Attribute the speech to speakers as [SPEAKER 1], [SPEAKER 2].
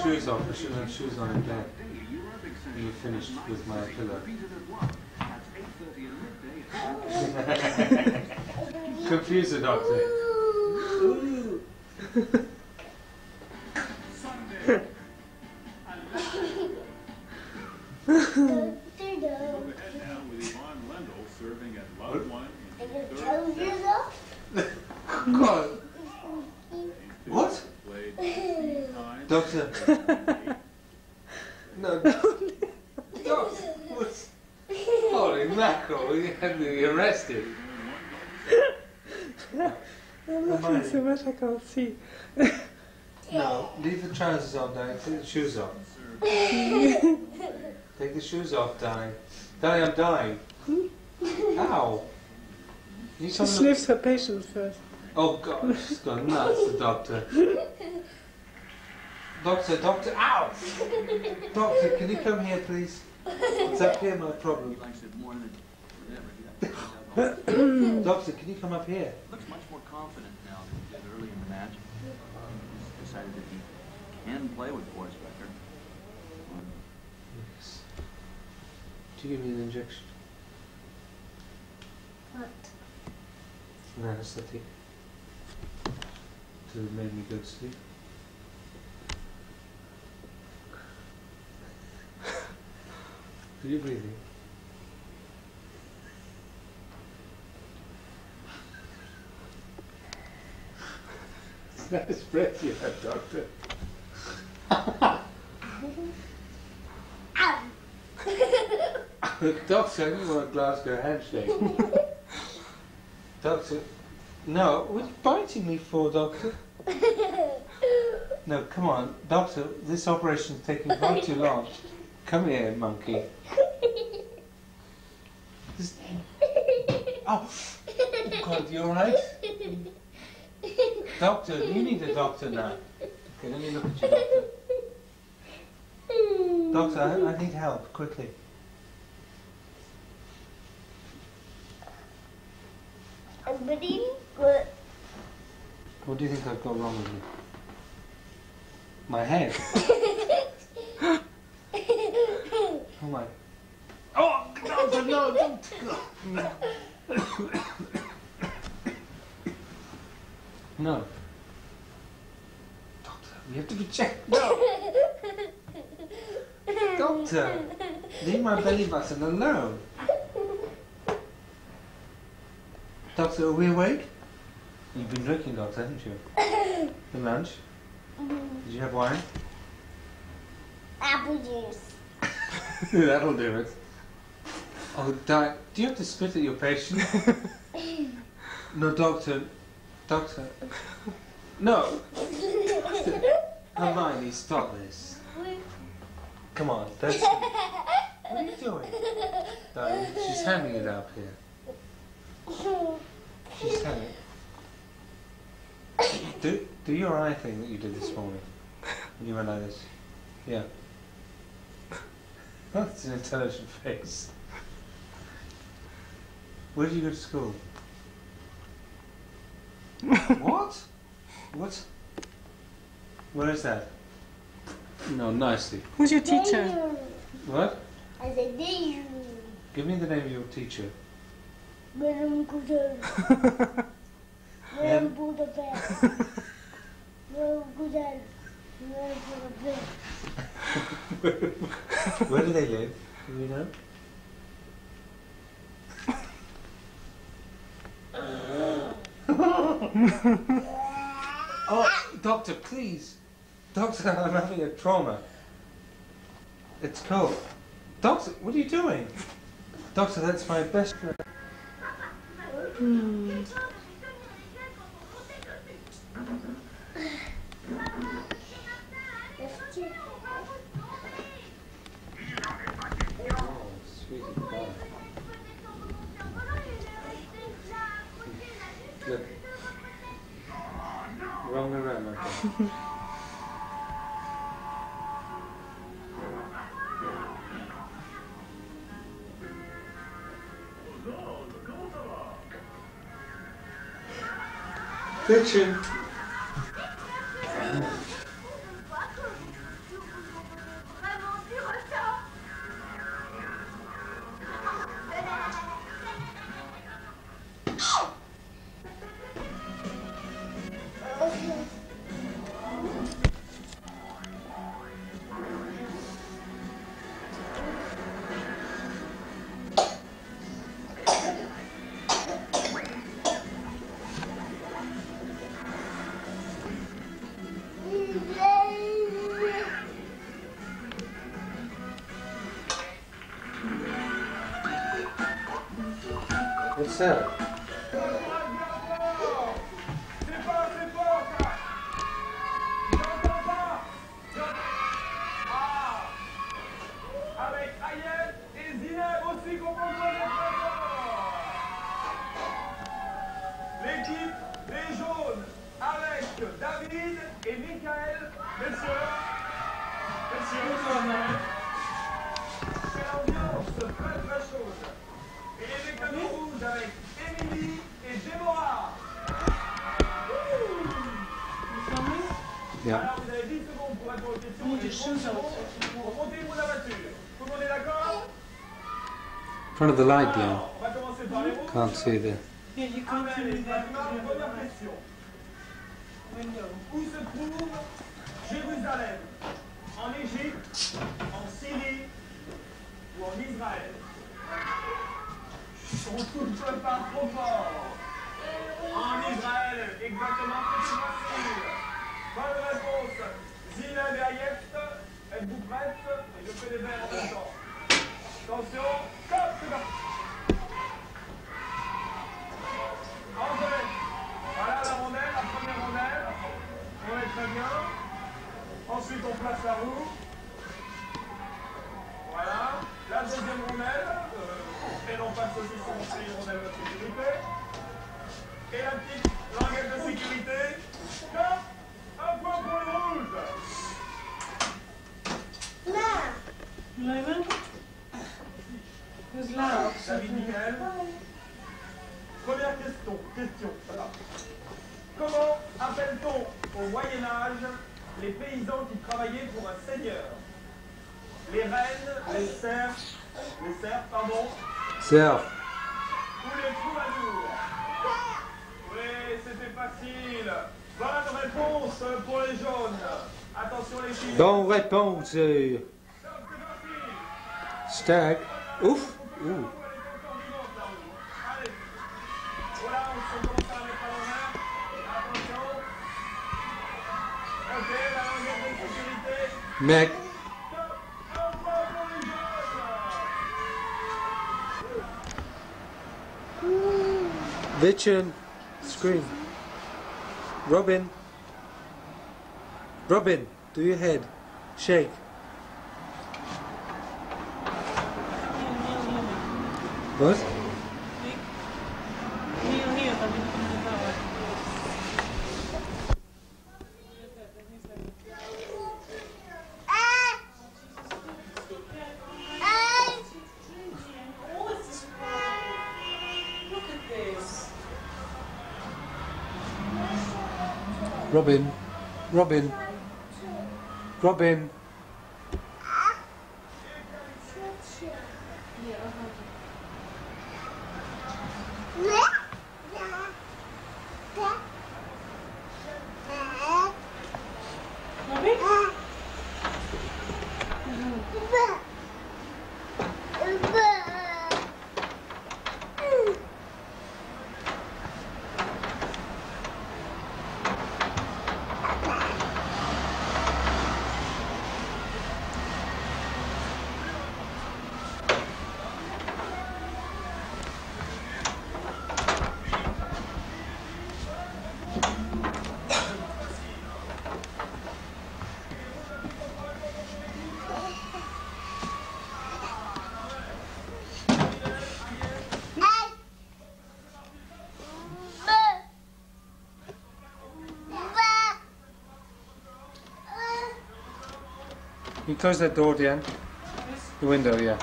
[SPEAKER 1] shoes off. I should have shoes on in bed. You finished with my pillow. Confuse the doctor. God. What? Doctor. No. Doctor. What's... Holy mackerel, you had me arrested.
[SPEAKER 2] I'm laughing so much I can't see.
[SPEAKER 1] No, leave the trousers on, Danny. Take the shoes off. Take the shoes off, Danny. Danny, I'm dying. Ow. You
[SPEAKER 2] She sniffs her patients first.
[SPEAKER 1] Oh God, she's gone nuts, the doctor. Doctor, ow! Doctor, can you come here, please? It's up here, my problem. Doctor, can you come up here?
[SPEAKER 3] Looks much more confident now than he did early in the match. He's decided that he can play with Forrest Becker.
[SPEAKER 1] Yes. Do you give me an injection?
[SPEAKER 4] What?
[SPEAKER 1] An anesthetic. To make me go to sleep. Are you breathing? Nice breath you have, Doctor. Doctor, you want a Glasgow handshake. Doctor, no, what are you biting me for, Doctor? No, come on, Doctor, this operation's taking far too long. Come here, monkey. This... Oh, God, you alright? Doctor, you need a doctor now. Okay, let me look at you, Doctor. Doctor, I need help, quickly.
[SPEAKER 4] I'm breathing good.
[SPEAKER 1] What do you think I've got wrong with me? My head? Oh my... Oh, Doctor, no, don't... No. Doctor, we have to be checked. No. Doctor, leave my belly button alone. Doctor, are we awake? You've been drinking, Doctor, haven't you? For lunch? Did you have wine?
[SPEAKER 4] Apple juice.
[SPEAKER 1] That'll do it. Oh, do you have to spit at your patient? No, Doctor. Doctor. No. Hermione, stop this. Come on, that's... What are you doing? Darling, she's handing it up here. She's handing it. Do your eye thing that you did this morning. When you went like this. Yeah. That's an intelligent face. Where did you go to school? What? What? Where is that? No, nicely.
[SPEAKER 2] Who's your teacher?
[SPEAKER 1] What?
[SPEAKER 4] I said, danger.
[SPEAKER 1] Give me the name of your teacher.
[SPEAKER 4] Madame Goudel. Madame Budapest. Madame Goudel. Madame Budapest.
[SPEAKER 1] Where do they live? Do you know? Oh, doctor, please. Doctor, I'm having a trauma. It's cold. Doctor, what are you doing? Doctor, that's my best friend. Oh, sweetie pie. Look. Wrong way around, my friend. Fiction. ça?
[SPEAKER 5] L'équipe des jaunes avec David et Michael, messieurs, quelle ambiance très très chaude. Et les mécanos rouges avec Émilie et Déborah.
[SPEAKER 1] Yeah.
[SPEAKER 5] Alors vous avez 10 secondes pour répondre aux questions et 30 secondes pour monter le bout de la voiture. Tout le monde est d'accord?
[SPEAKER 1] In front of the light, yeah.
[SPEAKER 5] Alors, on va commencer par les rouges.
[SPEAKER 1] Can't see the.
[SPEAKER 2] Yeah, you can't
[SPEAKER 5] Amel
[SPEAKER 2] see
[SPEAKER 5] et
[SPEAKER 2] me there.
[SPEAKER 5] Fatima, première question.
[SPEAKER 2] Window.
[SPEAKER 5] Où se trouve Jérusalem? En Égypte, en Syrie ou en Israël? On ne souffle pas trop fort. En Israël, exactement, c'est facile. Bonne réponse. Zineb et Ayet, êtes-vous prêtes? Et je fais les verres en même temps. Attention, stop, c'est parti. André, voilà la rondelle, la première rondelle. On est très bien. Ensuite, on place la roue. Voilà. La deuxième rondelle. Et on passe aussi sur une rondelle de sécurité. Et la petite languette de sécurité. Stop. Un point pour le rouge.
[SPEAKER 2] Lemon? Who's loud?
[SPEAKER 5] David Michael. Première question. Voilà. Comment appelle-t-on au Moyen-Âge les paysans qui travaillaient pour un seigneur? Les reines, les serfs,
[SPEAKER 1] Serve.
[SPEAKER 5] ou les troubadours? Oui, c'était facile. Bonne réponse pour les jaunes. Attention les filles.
[SPEAKER 1] Bonne réponse.
[SPEAKER 5] Stop, c'est parti.
[SPEAKER 1] Stag. Ouf. Ouh.
[SPEAKER 5] Elle est encore vivante, la roue. Allez. Voilà, on commence à la mettre à l'envers. Attention. Ok, la languette de sécurité.
[SPEAKER 1] Mec.
[SPEAKER 5] Stop. Un point pour les jaunes.
[SPEAKER 1] Vichin. Scream. Robin. Robin, do your head. Shake. What?
[SPEAKER 2] Here, but we don't have that Look at this.
[SPEAKER 1] Robin. Robin. Robin. You close that door, Diane. The window, yeah.